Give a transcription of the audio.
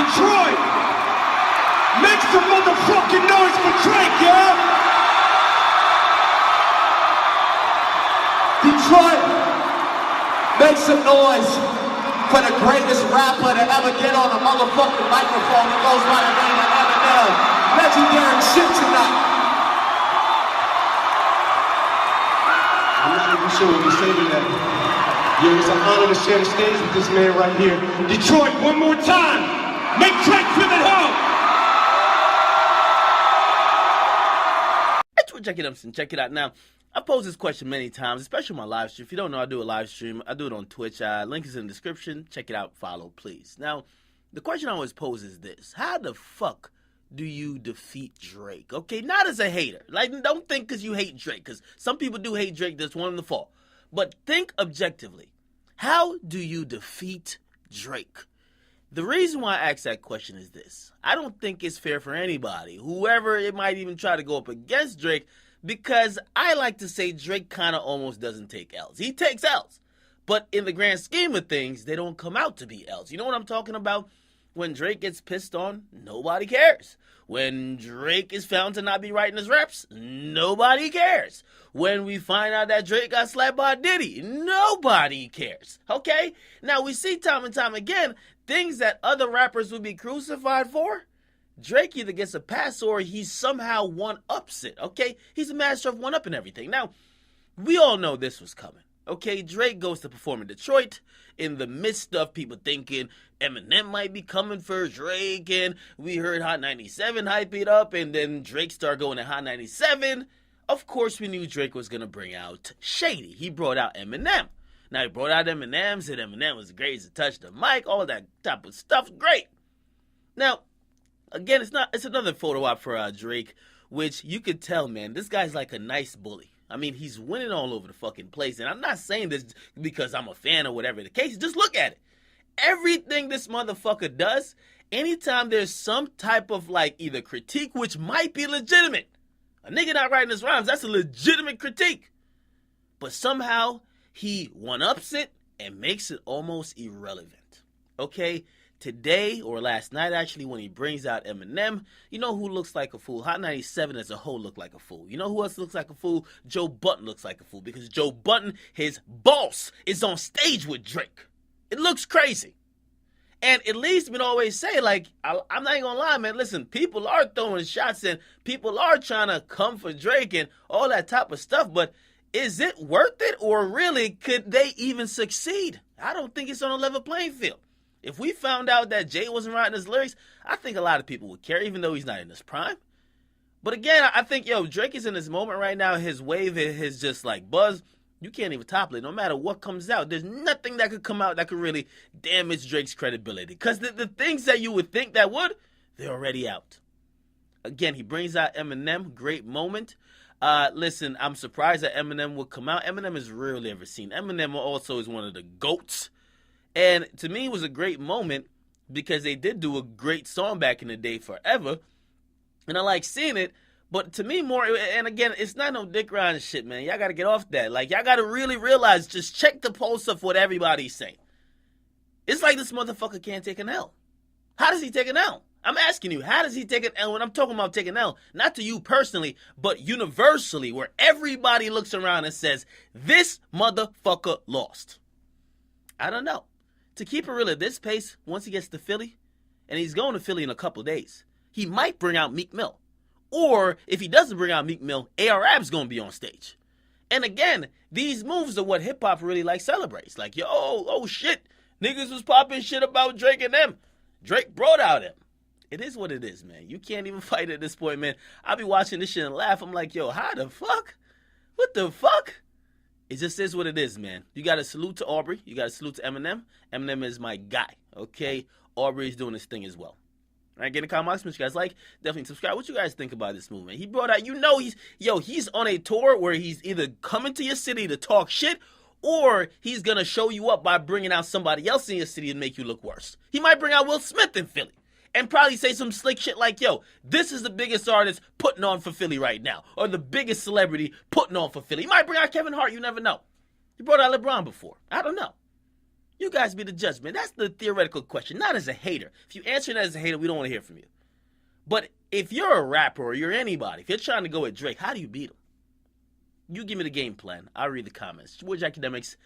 Detroit, make some motherfucking noise for Drake, yeah? Detroit, make some noise for the greatest rapper to ever get on a motherfucking microphone that goes by the name of Eminem. Legendary shit tonight. I'm not even sure what to say to that. Yo, it's an honor to share the stage with this man right here. Detroit, one more time. Make Drake feel at home. That's what check it out now. I posed this question many times, especially on my live stream. If you don't know, I do a live stream. I do it on Twitch. Link is in the description. Check it out. Follow, please. Now, the question I always pose is this. How the fuck do you defeat Drake? Okay, not as a hater. Like, don't think because you hate Drake, because some people do hate Drake. That's one in the fall. But think objectively. How do you defeat Drake? The reason why I ask that question is this. I don't think it's fair for anybody, whoever it might even try to go up against Drake, because I like to say Drake kind of almost doesn't take L's. He takes L's. But in the grand scheme of things, they don't come out to be L's. You know what I'm talking about? When Drake gets pissed on, nobody cares. When Drake is found to not be writing his raps, nobody cares. When we find out that Drake got slapped by Diddy, nobody cares. Okay? Now, we see time and time again, things that other rappers would be crucified for, Drake either gets a pass or he somehow one-ups it, okay? He's a master of one-upping everything. Now, we all know this was coming, okay? Drake goes to perform in Detroit in the midst of people thinking Eminem might be coming for Drake, and we heard Hot 97 hype it up, and then Drake started going to Hot 97. Of course, we knew Drake was going to bring out Shady. He brought out Eminem. Now, he brought out Eminem, said Eminem was great to touch the mic, all that type of stuff, great. Now, again, it's another photo op for Drake, which you could tell, man, this guy's like a nice bully. I mean, he's winning all over the fucking place. And I'm not saying this because I'm a fan or whatever the case. Just look at it. Everything this motherfucker does, anytime there's some type of like either critique, which might be legitimate. A nigga not writing his rhymes, that's a legitimate critique. But somehow he one-ups it and makes it almost irrelevant. Okay? Today, or last night actually, when he brings out Eminem, you know who looks like a fool? Hot 97 as a whole looked like a fool. You know who else looks like a fool? Joe Budden looks like a fool, because Joe Budden, his boss, is on stage with Drake. It looks crazy. And at least we always say, like, I'm not even gonna lie, man, listen, people are throwing shots and people are trying to come for Drake and all that type of stuff, but is it worth it, or really could they even succeed? I don't think it's on a level playing field. If we found out that Jay wasn't writing his lyrics, I think a lot of people would care, even though he's not in his prime. But again, I think, Drake is in his moment right now. His wave, his just like buzz, you can't even topple it. No matter what comes out, there's nothing that could come out that could really damage Drake's credibility. Because the things that you would think that would, they're already out. Again, he brings out Eminem, great moment. Listen, I'm surprised that Eminem would come out. Eminem is rarely ever seen. Eminem also is one of the GOATs. And to me, it was a great moment because they did do a great song back in the day, Forever. And I like seeing it. But to me, more, and again, it's not no dick riding shit, man. Y'all got to get off that. Like, y'all got to really realize, just check the pulse of what everybody's saying. It's like this motherfucker can't take an L. How does he take an L? I'm asking you, how does he take an L? When I'm talking about taking an L, not to you personally, but universally, where everybody looks around and says, this motherfucker lost. I don't know. To keep it real at this pace, once he gets to Philly, and he's going to Philly in a couple of days, he might bring out Meek Mill. Or if he doesn't bring out Meek Mill, A.R.Ab's going to be on stage. And again, these moves are what hip-hop really like celebrates. Like, yo, oh shit, niggas was popping shit about Drake and them. Drake brought out him. It is what it is, man. You can't even fight at this point, man. I'll be watching this shit and laugh. I'm like, yo, how the fuck? What the fuck? It just is what it is, man. You got to salute to Aubrey. You got to salute to Eminem. Eminem is my guy, okay? Aubrey's doing his thing as well. All right, get in the comments, what you guys like. Definitely subscribe. What you guys think about this movement? He brought out, he's on a tour where he's either coming to your city to talk shit, or he's going to show you up by bringing out somebody else in your city and make you look worse. He might bring out Will Smith in Philly and probably say some slick shit like, yo, this is the biggest artist putting on for Philly right now, or the biggest celebrity putting on for Philly. He might bring out Kevin Hart, you never know. He brought out LeBron before. I don't know. You guys be the judge, man. That's the theoretical question, not as a hater. If you answer it as a hater, we don't want to hear from you. But if you're a rapper or you're anybody, if you're trying to go at Drake, how do you beat him? You give me the game plan. I'll read the comments. George Academics,